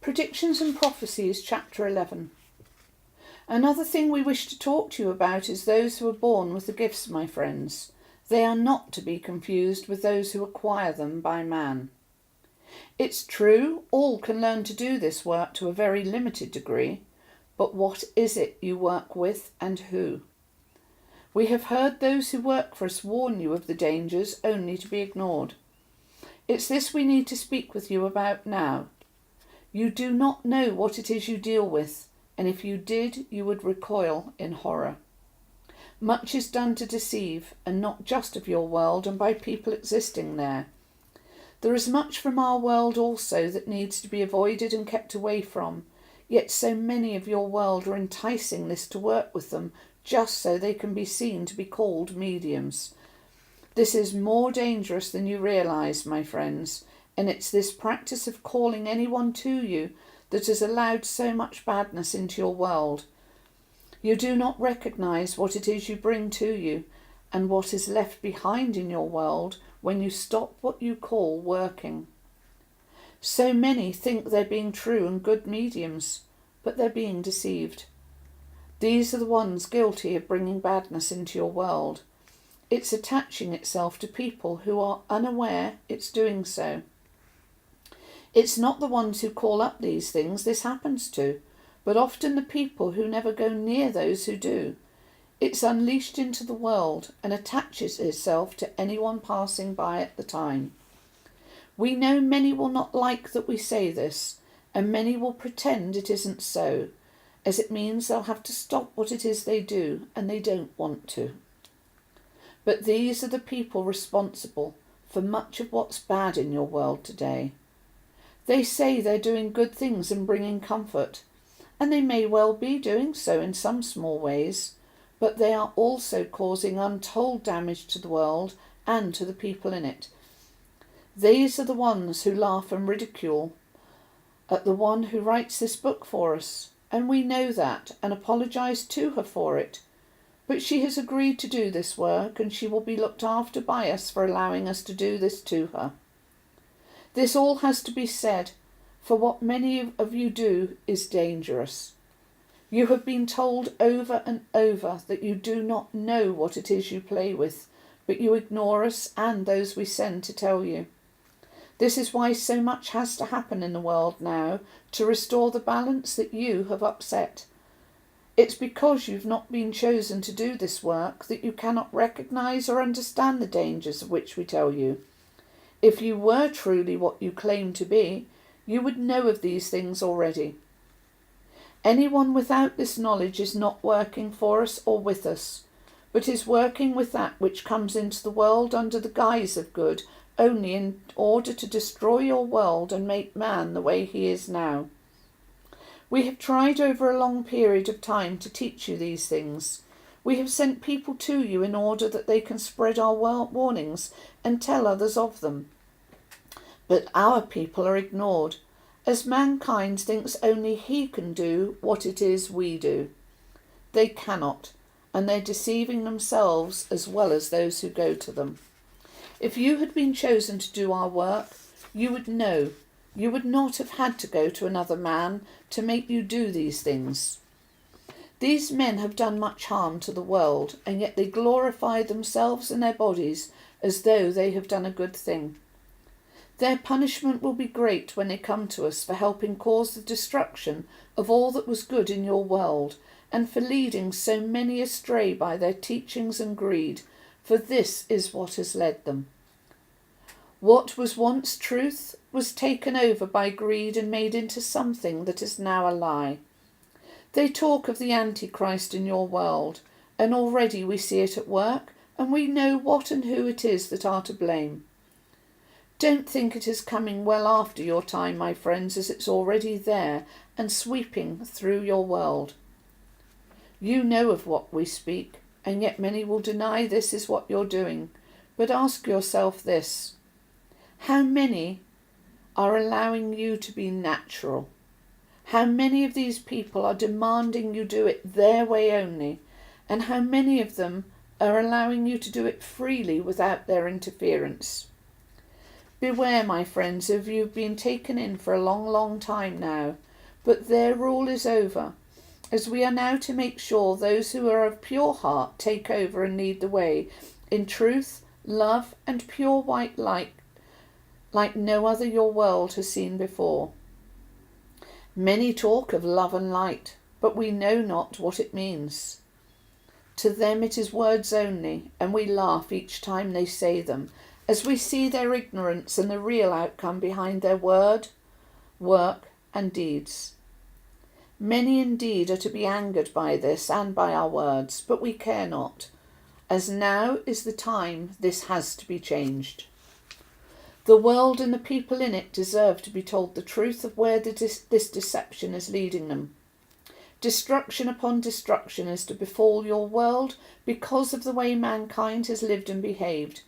Predictions and Prophecies, chapter 11. Another thing we wish to talk to you about is those who are born with the gifts, my friends. They are not to be confused with those who acquire them by man. It's true, all can learn to do this work to a very limited degree, but what is it you work with and who? We have heard those who work for us warn you of the dangers only to be ignored. It's this we need to speak with you about now. You do not know what it is you deal with, and if you did, you would recoil in horror. Much is done to deceive, and not just of your world and by people existing there. There is much from our world also that needs to be avoided and kept away from, yet so many of your world are enticing this to work with them just so they can be seen to be called mediums. This is more dangerous than you realise, my friends, and it's this practice of calling anyone to you that has allowed so much badness into your world. You do not recognise what it is you bring to you and what is left behind in your world when you stop what you call working. So many think they're being true and good mediums, but they're being deceived. These are the ones guilty of bringing badness into your world. It's attaching itself to people who are unaware it's doing so. It's not the ones who call up these things this happens to, but often the people who never go near those who do. It's unleashed into the world and attaches itself to anyone passing by at the time. We know many will not like that we say this, and many will pretend it isn't so, as it means they'll have to stop what it is they do, and they don't want to. But these are the people responsible for much of what's bad in your world today. They say they're doing good things and bringing comfort, and they may well be doing so in some small ways, but they are also causing untold damage to the world and to the people in it. These are the ones who laugh and ridicule at the one who writes this book for us, and we know that and apologise to her for it. But she has agreed to do this work, and she will be looked after by us for allowing us to do this to her. This all has to be said, for what many of you do is dangerous. You have been told over and over that you do not know what it is you play with, but you ignore us and those we send to tell you. This is why so much has to happen in the world now to restore the balance that you have upset. It's because you've not been chosen to do this work that you cannot recognise or understand the dangers of which we tell you. If you were truly what you claim to be, you would know of these things already. Anyone without this knowledge is not working for us or with us, but is working with that which comes into the world under the guise of good, only in order to destroy your world and make man the way he is now. We have tried over a long period of time to teach you these things. We have sent people to you in order that they can spread our warnings and tell others of them. But our people are ignored, as mankind thinks only he can do what it is we do. They cannot, and they're deceiving themselves as well as those who go to them. If you had been chosen to do our work, you would know. You would not have had to go to another man to make you do these things. These men have done much harm to the world, and yet they glorify themselves and their bodies as though they have done a good thing. Their punishment will be great when they come to us for helping cause the destruction of all that was good in your world, and for leading so many astray by their teachings and greed, for this is what has led them. What was once truth was taken over by greed and made into something that is now a lie. They talk of the Antichrist in your world, and already we see it at work, and we know what and who it is that are to blame. Don't think it is coming well after your time, my friends, as it's already there and sweeping through your world. You know of what we speak, and yet many will deny this is what you're doing. But ask yourself this: how many are allowing you to be natural? How many of these people are demanding you do it their way only? And how many of them are allowing you to do it freely without their interference? Beware, my friends, of you have been taken in for a long, long time now, but their rule is over, as we are now to make sure those who are of pure heart take over and lead the way in truth, love, and pure white light, like no other your world has seen before. Many talk of love and light, but we know not what it means. To them it is words only, and we laugh each time they say them, as we see their ignorance and the real outcome behind their word, work, and deeds. Many indeed are to be angered by this and by our words, but we care not, as now is the time this has to be changed. The world and the people in it deserve to be told the truth of where this deception is leading them. Destruction upon destruction is to befall your world because of the way mankind has lived and behaved.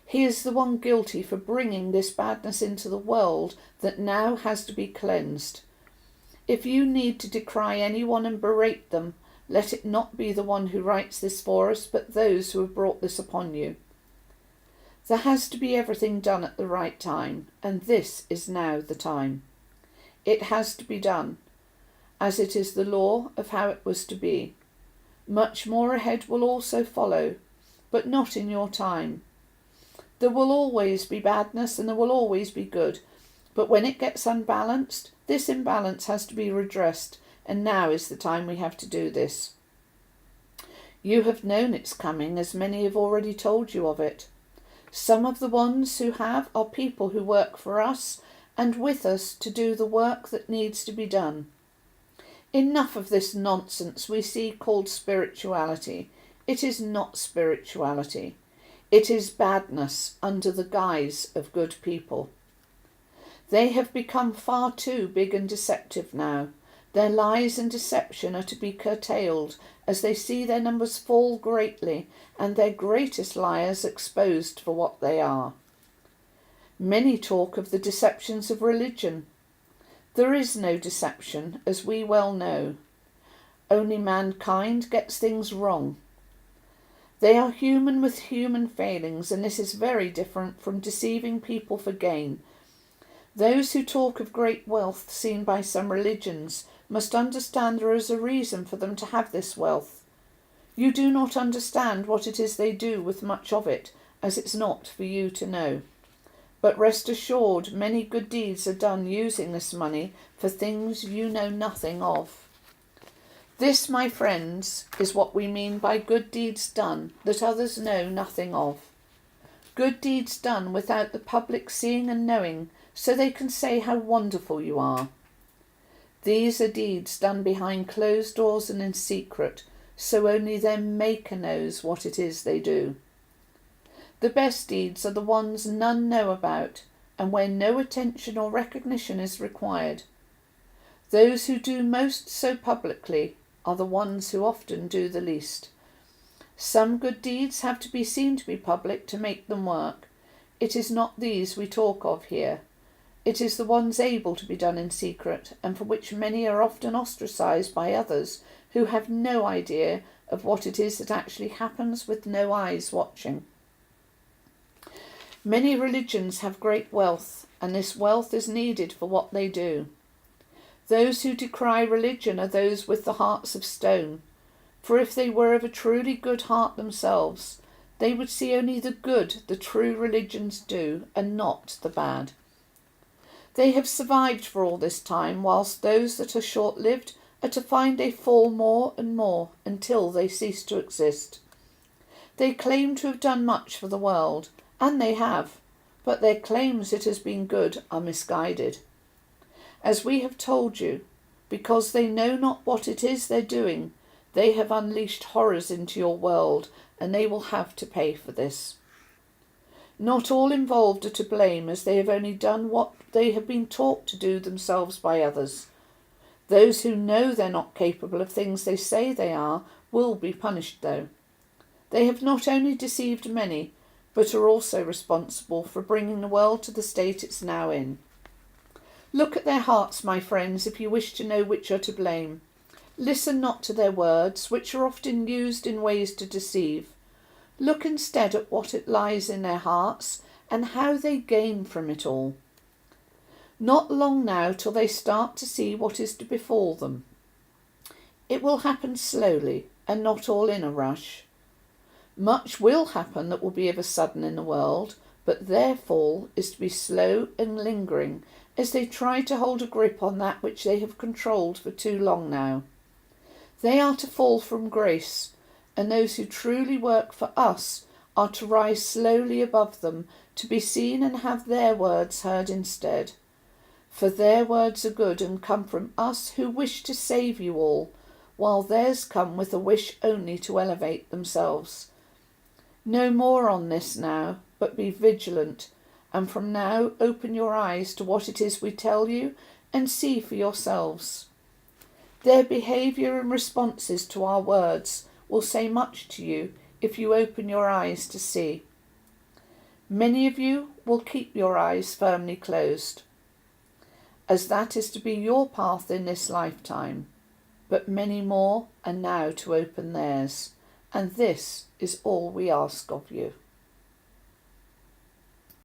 He is the one guilty for bringing this badness into the world that now has to be cleansed. If you need to decry anyone and berate them, let it not be the one who writes this for us, but those who have brought this upon you. There has to be everything done at the right time, and this is now the time. It has to be done, as it is the law of how it was to be. Much more ahead will also follow, but not in your time. There will always be badness and there will always be good, but when it gets unbalanced, this imbalance has to be redressed, and now is the time we have to do this. You have known it's coming, as many have already told you of it. Some of the ones who have are people who work for us and with us to do the work that needs to be done. Enough of this nonsense we see called spirituality. It is not spirituality. It is badness under the guise of good people. They have become far too big and deceptive now. Their lies and deception are to be curtailed as they see their numbers fall greatly and their greatest liars exposed for what they are. Many talk of the deceptions of religion. There is no deception, as we well know. Only mankind gets things wrong. They are human with human failings, and this is very different from deceiving people for gain. Those who talk of great wealth seen by some religions must understand there is a reason for them to have this wealth. You do not understand what it is they do with much of it, as it's not for you to know. But rest assured, many good deeds are done using this money for things you know nothing of. This, my friends, is what we mean by good deeds done that others know nothing of. Good deeds done without the public seeing and knowing, so they can say how wonderful you are. These are deeds done behind closed doors and in secret, so only their Maker knows what it is they do. The best deeds are the ones none know about, and where no attention or recognition is required. Those who do most so publicly are the ones who often do the least. Some good deeds have to be seen to be public to make them work. It is not these we talk of here. It is the ones able to be done in secret, and for which many are often ostracised by others who have no idea of what it is that actually happens with no eyes watching. Many religions have great wealth, and this wealth is needed for what they do. Those who decry religion are those with the hearts of stone, for if they were of a truly good heart themselves, they would see only the good the true religions do, and not the bad. They have survived for all this time, whilst those that are short-lived are to find they fall more and more until they cease to exist. They claim to have done much for the world, and they have, but their claims it has been good are misguided. As we have told you, because they know not what it is they're doing, they have unleashed horrors into your world, and they will have to pay for this. Not all involved are to blame, as they have only done what they have been taught to do themselves by others. Those who know they're not capable of things they say they are will be punished, though. They have not only deceived many, but are also responsible for bringing the world to the state it's now in. Look at their hearts, my friends, if you wish to know which are to blame. Listen not to their words, which are often used in ways to deceive. Look instead at what it lies in their hearts, and how they gain from it all. Not long now till they start to see what is to befall them. It will happen slowly and not all in a rush. Much will happen that will be of a sudden in the world, but their fall is to be slow and lingering as they try to hold a grip on that which they have controlled for too long now. They are to fall from grace, and those who truly work for us are to rise slowly above them, to be seen and have their words heard instead. For their words are good and come from us who wish to save you all, while theirs come with a wish only to elevate themselves. No more on this now, but be vigilant, and from now open your eyes to what it is we tell you, and see for yourselves. Their behaviour and responses to our words will say much to you if you open your eyes to see. Many of you will keep your eyes firmly closed, as that is to be your path in this lifetime, but many more are now to open theirs, and this is all we ask of you.